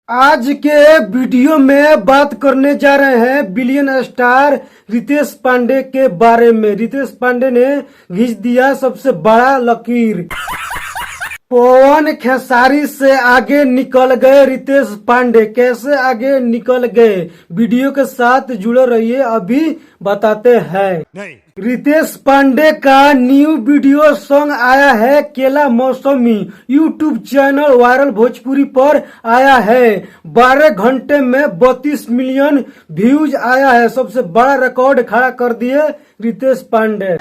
आज के वीडियो में बात करने जा रहे हैं बिलियन स्टार रितेश पांडे के बारे में। रितेश पांडे ने खींच दिया सबसे बड़ा लकीर। पवन खेसारी से आगे निकल गए रितेश पांडे। कैसे आगे निकल गए, वीडियो के साथ जुड़े रहिए, अभी बताते हैं। रितेश पांडे का न्यू वीडियो सॉन्ग आया है केला मौसमी। यूट्यूब चैनल वायरल भोजपुरी पर आया है। 12 घंटे में 32 मिलियन व्यूज आया है। सबसे बड़ा रिकॉर्ड खड़ा कर दिए रितेश पांडे।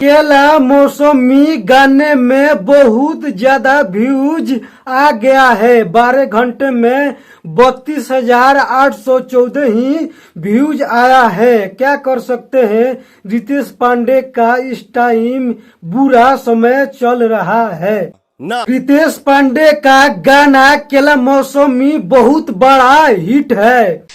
केला मौसमी गाने में बहुत ज्यादा व्यूज आ गया है। 12 घंटे में 32,814 ही व्यूज आया है। क्या कर सकते हैं, रितेश पांडे का इस टाइम बुरा समय चल रहा है। रितेश पांडे का गाना केला मौसमी बहुत बड़ा हिट है।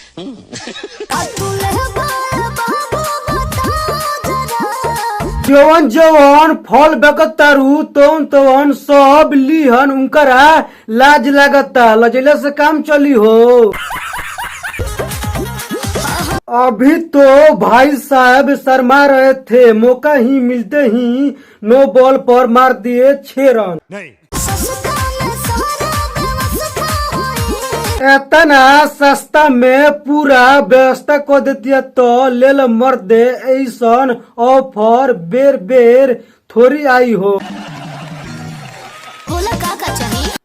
जवन जवन फल बेकतारू तवन सब लिहन उनकरा लाज लागता। लजले से काम चली हो। अभी तो भाई साहब शर्मा रहे थे, मौका ही मिलते ही नो बॉल पर मार दिए 6 रन। इतना सस्ता में पूरा व्यवस्था कर देती तो ले लो मर दे। ऐसन ऑफर बेर बेर थोड़ी आई हो।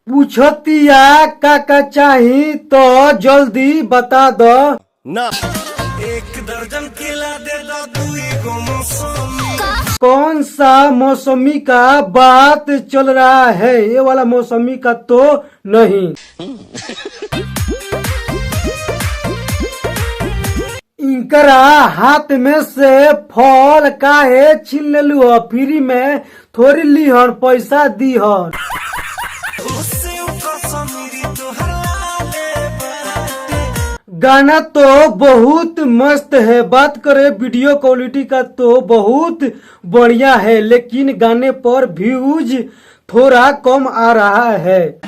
पूछतिया का चाहिए तो जल्दी बता दो ना। 1 दर्जन केला दे दो। कौन सा मौसमी का बात चल रहा है, ये वाला मौसमी का तो नहीं। इनकरा हाथ में से फल काहे छीन लेलू हो, फ्री में थोड़ी लीहन, पैसा दीहन। गाना तो बहुत मस्त है। बात करें वीडियो क्वालिटी का तो बहुत बढ़िया है, लेकिन गाने पर व्यूज थोड़ा कम आ रहा है।